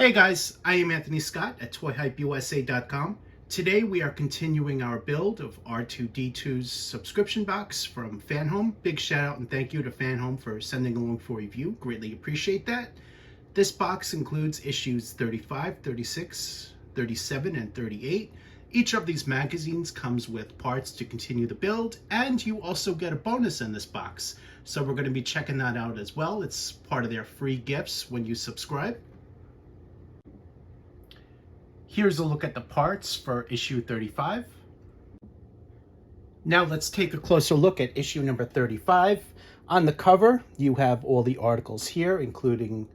Hey guys, I am Anthony Scott at ToyHypeUSA.com. Today we are continuing our build of R2-D2's subscription box from FanHome. Big shout out and thank you to FanHome for sending along for review. Greatly appreciate that. This box includes issues 35, 36, 37, and 38. Each of these magazines comes with parts to continue the build, and you also get a bonus in this box. So we're going to be checking that out as well. It's part of their free gifts when you subscribe. Here's a look at the parts for issue 35. Now let's take a closer look at issue number 35. On the cover, you have all the articles here, including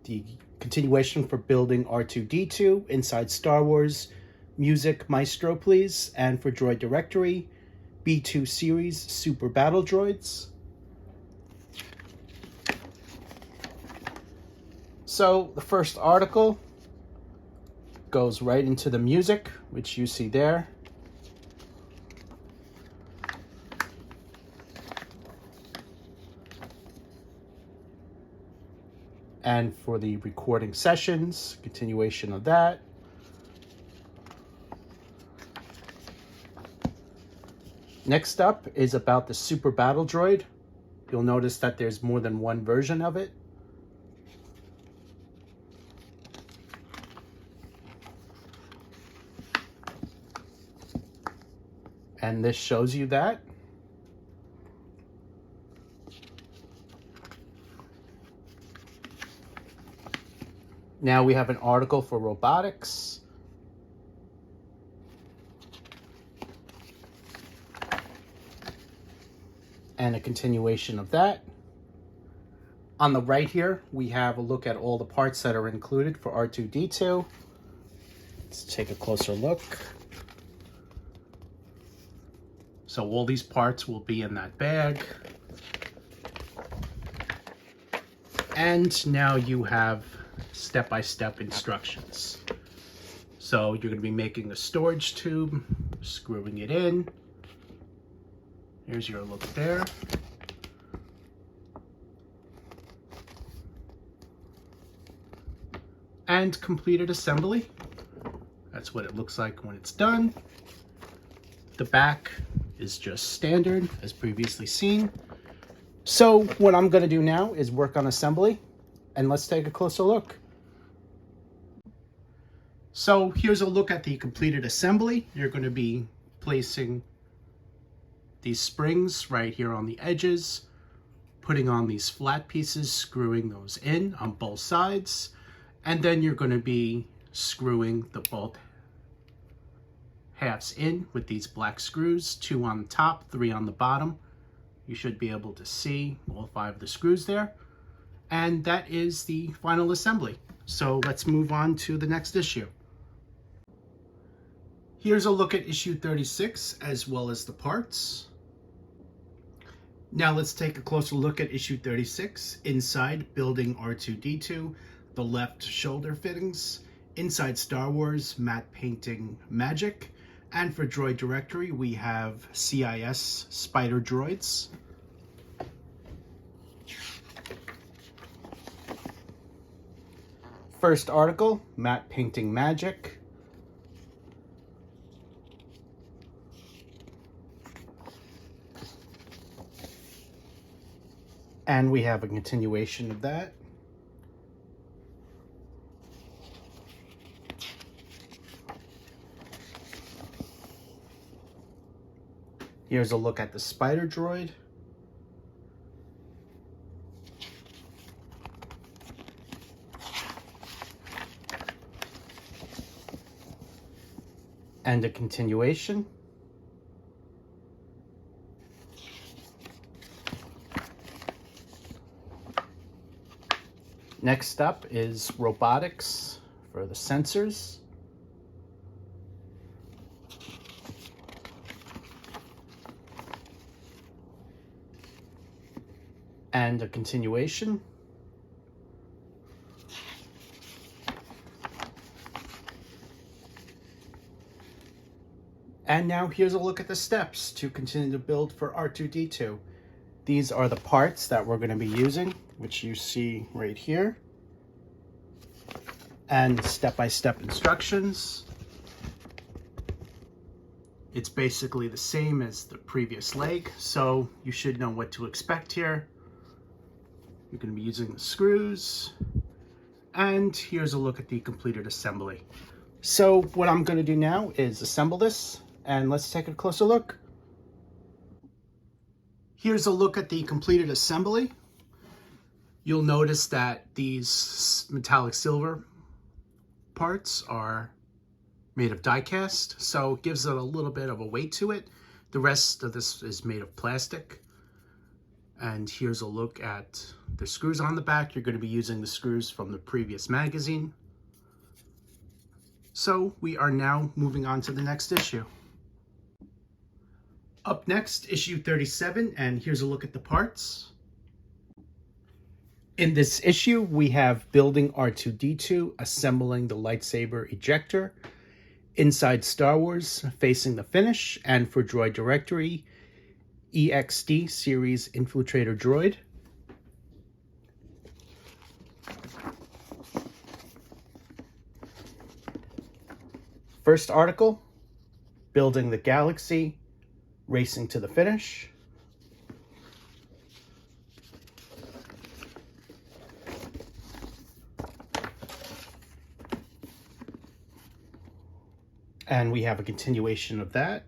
the continuation for building R2-D2, Inside Star Wars, Music Maestro Please, and for Droid Directory, B2 Series Super Battle Droids. So the first article goes right into the music, which you see there. And for the recording sessions, continuation of that. Next up is about the Super Battle Droid. You'll notice that there's more than one version of it. And this shows you that. Now we have an article for robotics. And a continuation of that. On the right here, we have a look at all the parts that are included for R2-D2. Let's take a closer look. So all these parts will be in that bag. And now you have step-by-step instructions. So you're going to be making a storage tube, screwing it in. Here's your look there. And completed assembly. That's what it looks like when it's done. The back is just standard as previously seen. So what I'm going to do now is work on assembly, and let's take a closer look. So here's a look at the completed assembly. You're going to be placing these springs right here on the edges, putting on these flat pieces, screwing those in on both sides, and then you're going to be screwing the both halves in with these black screws, 2 on the top, 3 on the bottom. You should be able to see all 5 of the screws there. And that is the final assembly. So let's move on to the next issue. Here's a look at issue 36 as well as the parts. Now let's take a closer look at issue 36, Inside Building R2-D2, the left shoulder fittings, Inside Star Wars Matte Painting Magic, and for Droid Directory we have CIS Spider Droids. First article, Matte Painting Magic. And we have a continuation of that. Here's a look at the Spider Droid. And a continuation. Next up is robotics for the sensors. And a continuation. And now here's a look at the steps to continue to build for R2-D2. These are the parts that we're going to be using, which you see right here. and step-by-step instructions. It's basically the same as the previous leg, so you should know what to expect here. You're going to be using the screws, and here's a look at the completed assembly. So what I'm going to do now is assemble this, and let's take a closer look. Here's a look at the completed assembly. You'll notice that these metallic silver parts are made of die cast, so it gives it a little bit of a weight to it. The rest of this is made of plastic. And here's a look at the screws on the back. You're going to be using the screws from the previous magazine. So we are now moving on to the next issue. Up next, issue 37, and here's a look at the parts. In this issue, we have building R2-D2, assembling the lightsaber ejector, inside Star Wars, facing the finish, and for Droid Directory, EXD series infiltrator droid. First article, building the galaxy, racing to the finish. And we have a continuation of that.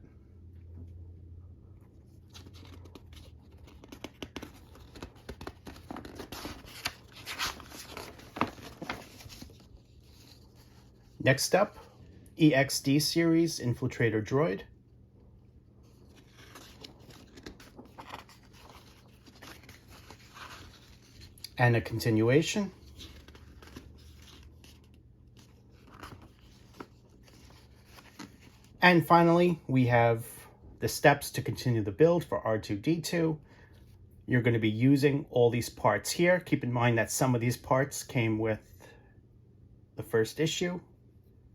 Next up, EXD series infiltrator droid. And a continuation. And finally, we have the steps to continue the build for R2-D2. You're going to be using all these parts here. Keep in mind that some of these parts came with the first issue,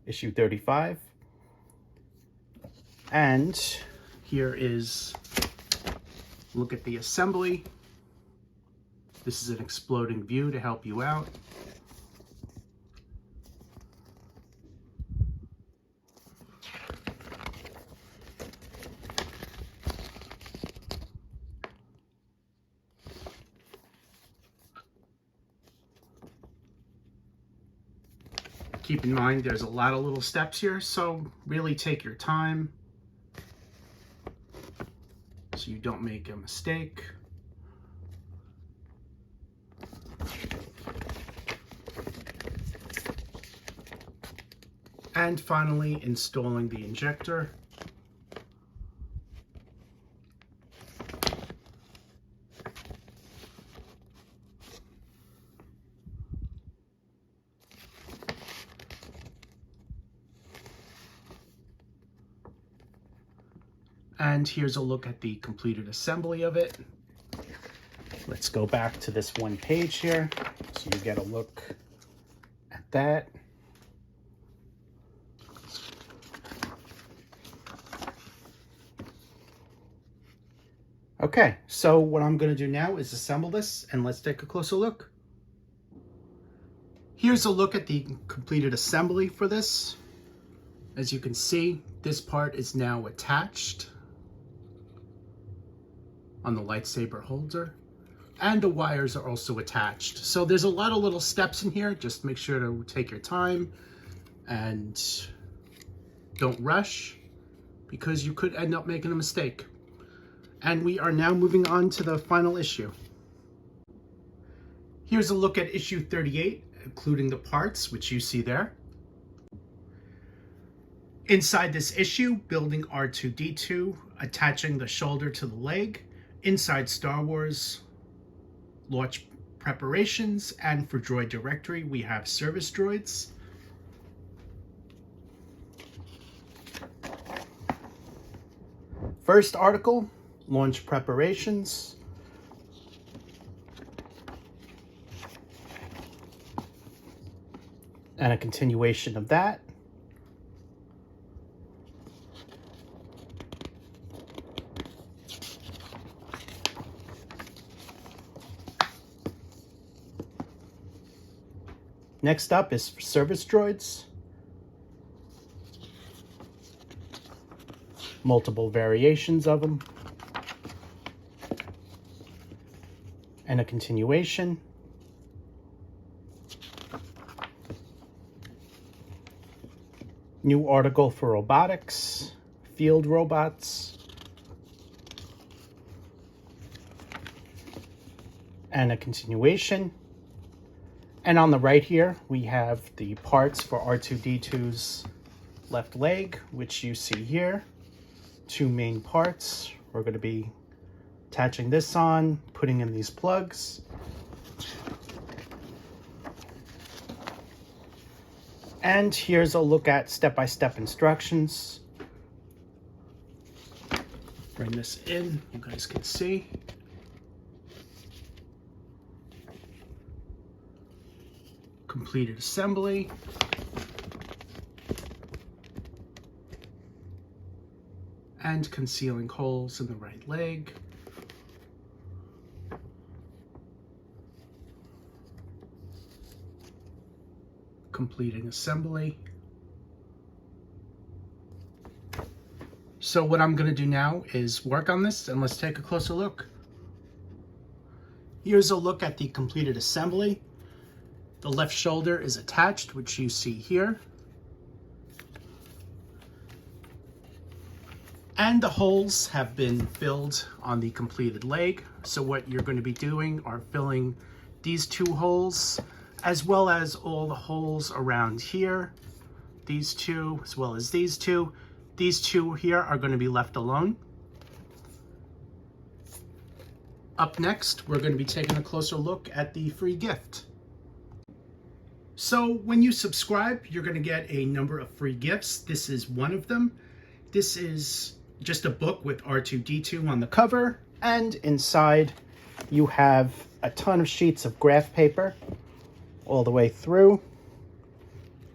issue 35. And here is a look at the assembly. This is an exploding view to help you out. Keep in mind there's a lot of little steps here, so really take your time so you don't make a mistake. And finally, installing the injector. And here's a look at the completed assembly of it. Let's go back to this one page here so you get a look at that. Okay, so what I'm going to do now is assemble this, and let's take a closer look. Here's a look at the completed assembly for this. As you can see, this part is now attached on the lightsaber holder, and the wires are also attached. So there's a lot of little steps in here. Just make sure to take your time and don't rush, because you could end up making a mistake. And we are now moving on to the final issue. Here's a look at issue 38, including the parts, which you see there. Inside this issue, building R2-D2, attaching the shoulder to the leg. Inside Star Wars, launch preparations. And for Droid Directory, we have service droids. First article, launch preparations. And a continuation of that. Next up is service droids. Multiple variations of them. And a continuation. New article for robotics, field robots, and a continuation. And on the right here, we have the parts for R2-D2's left leg, which you see here. Two main parts. We're going to be attaching this on, putting in these plugs. And here's a look at step-by-step instructions. Bring this in, you guys can see. Completed assembly. And concealing holes in the right leg. Completing assembly. So what I'm going to do now is work on this, and let's take a closer look. Here's a look at the completed assembly. The left shoulder is attached, which you see here. And the holes have been filled on the completed leg. So what you're going to be doing are filling these two holes, as well as all the holes around here. These two, as well as these two. These two here are going to be left alone. Up next, we're going to be taking a closer look at the free gift. So when you subscribe, you're going to get a number of free gifts. This is one of them. This is just a book with R2-D2 on the cover, and inside you have a ton of sheets of graph paper all the way through.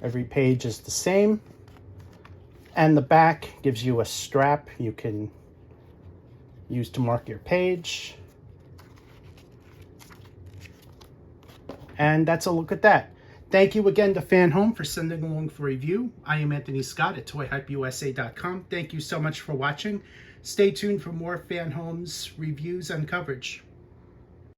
Every page is the same. And the back gives you a strap you can use to mark your page. And that's a look at that. Thank you again to FanHome for sending along for review. I am Anthony Scott at toyhypeusa.com. Thank you so much for watching. Stay tuned for more FanHome's reviews and coverage.